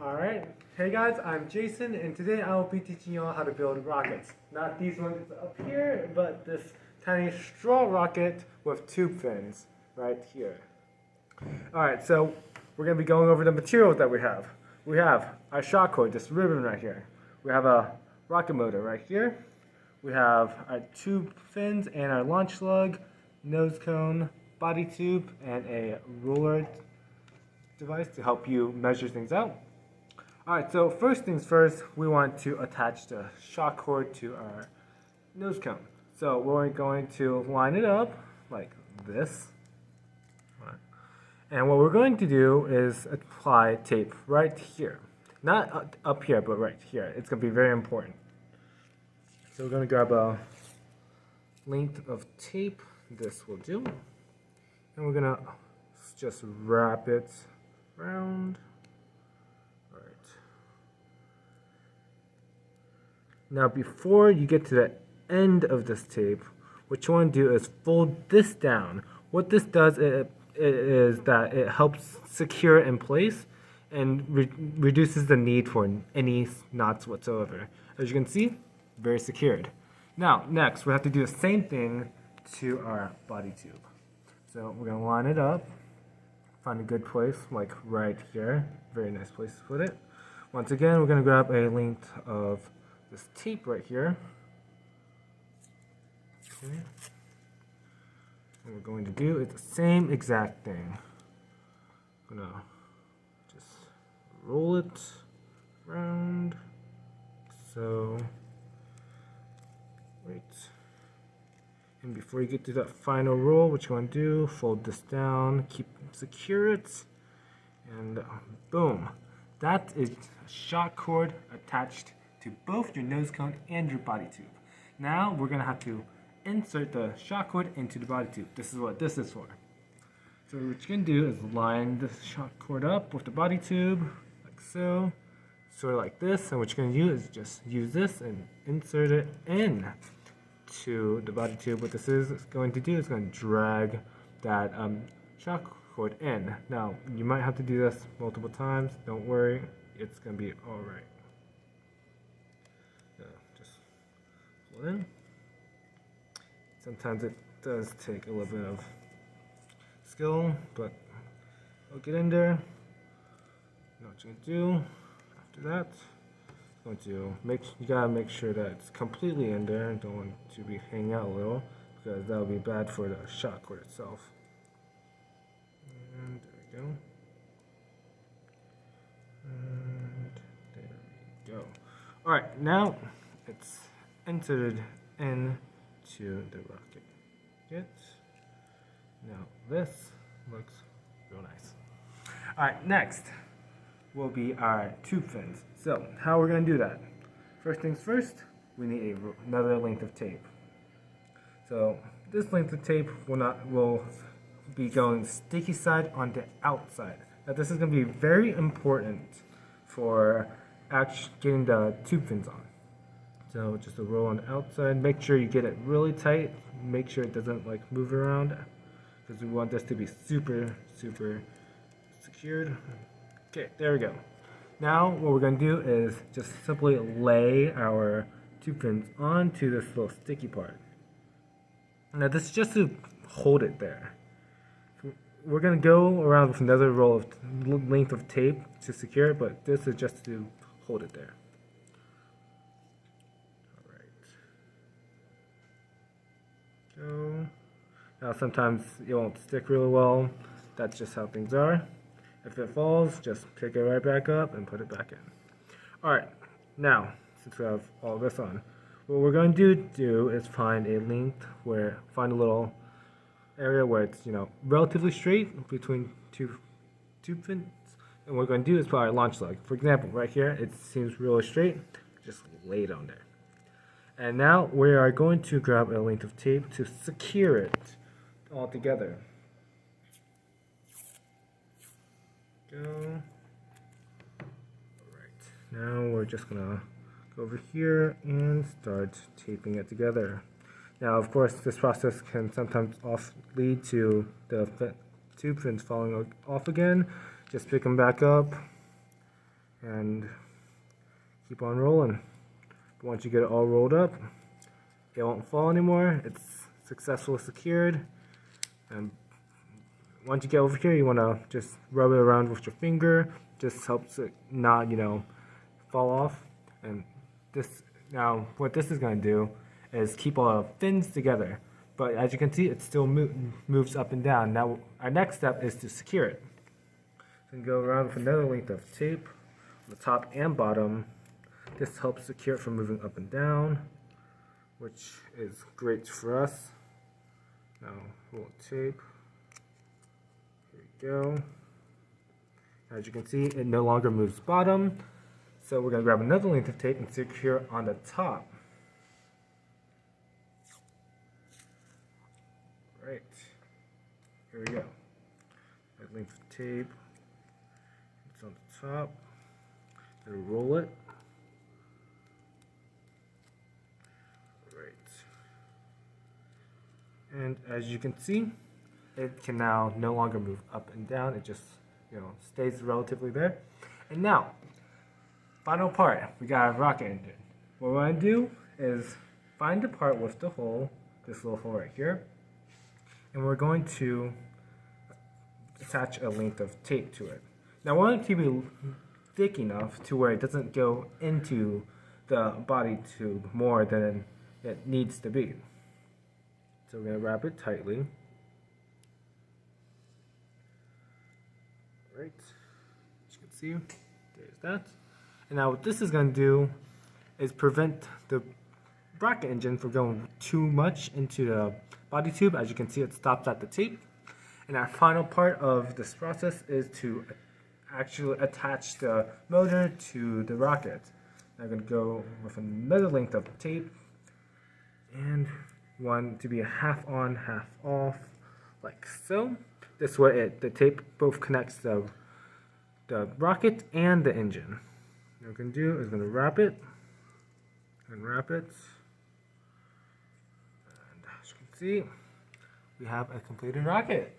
Alright, hey guys, I'm Jason, and today I will be teaching you all how to build rockets. Not these ones up here, but this tiny straw rocket with tube fins right here. Alright, so we're going to be going over the materials that we have. We have our shock cord, this ribbon right here. We have a rocket motor right here. We have our tube fins and our launch lug, nose cone, body tube, and a ruler device to help you measure things out. Alright, so first things first, we want to attach the shock cord to our nose cone. So we're going to line it up like this. And what we're going to do is apply tape right here. Not up here, but right here. It's going to be very important. So we're going to grab a length of tape. This will do. And we're going to just wrap it around. Now before you get to the end of this tape, what you want to do is fold this down. What this does is that it helps secure it in place and reduces the need for any knots whatsoever. As you can see, very secured. Now next we have to do the same thing to our body tube. So we're going to line it up, find a good place like right here. Very nice place to put it. Once again, we're going to grab a length of this tape right here. Okay. What we're going to do is the same exact thing. I'm gonna just roll it around. So, right. And before you get to that final roll, what you want to do, fold this down, secure it, and boom. That is a shock cord attached to both your nose cone and your body tube. Now we're going to have to insert the shock cord into the body tube. This is what this is for. So what you're going to do is line the shock cord up with the body tube, like so, sort of like this. And what you're going to do is just use this and insert it in to the body tube. What this is going to do is going to drag that shock cord in. Now you might have to do this multiple times. Don't worry, it's going to be alright. Just pull it in. Sometimes it does take a little bit of skill, but I'll get in there. Now what you're going to do after that, you gotta make sure that it's completely in there and don't want it to be hanging out a little, because that'll be bad for the shock cord itself. And there we go. And there we go. Alright, now it's inserted into the rocket. Now this looks real nice. Alright, next will be our tube fins. So how we're going to do that? First things first, we need another length of tape. So this length of tape will be going sticky side on the outside. Now this is going to be very important for actually getting the tube fins on. So just a roll on the outside. Make sure you get it really tight. Make sure it doesn't like move around, because we want this to be super secured. Okay, there we go. Now what we're going to do is just simply lay our tube fins onto this little sticky part. Now this is just to hold it there. We're going to go around with another roll of length of tape to secure it, but this is just to hold it there. Go. Now sometimes it won't stick really well. That's just how things are. If it falls, just pick it right back up and put it back in. Alright, now since we have all this on, what we're going to do is find a find a little area where it's relatively straight between two tube fins. And what we're going to do is put our launch lug. For example, right here it seems really straight. Just lay it on there. And now we are going to grab a length of tape to secure it all together. Go. Alright, now we're just gonna go over here and start taping it together. Now of course this process can sometimes lead to the tube fins falling off again. Just pick them back up and keep on rolling. But once you get it all rolled up, it won't fall anymore. It's successfully secured. And once you get over here, you want to just rub it around with your finger. Just helps it not, fall off. And this now, what this is going to do is keep all the fins together. But as you can see, it still moves up and down. Now, our next step is to secure it. So you go around with another length of tape on the top and bottom. This helps secure it from moving up and down, which is great for us. Now, roll tape. Here we go. As you can see, it no longer moves bottom. So we're going to grab another length of tape and secure on the top. Right. Here we go. That length of tape. It's on the top. And roll it. And as you can see, it can now no longer move up and down. It just, stays relatively there. And now, final part, we got a rocket engine. What we're going to do is find the part with the hole, this little hole right here, and we're going to attach a length of tape to it. Now, I want it to be thick enough to where it doesn't go into the body tube more than it needs to be. So we're going to wrap it tightly. Right, as you can see, there's that. And now what this is going to do is prevent the rocket engine from going too much into the body tube. As you can see, it stops at the tape. And our final part of this process is to actually attach the motor to the rocket. I'm going to go with another length of tape, and one to be a half on, half off, like so. This way the tape both connects the rocket and the engine. What we're going to do is going to wrap it, and wrap it. And as you can see, we have a completed rocket.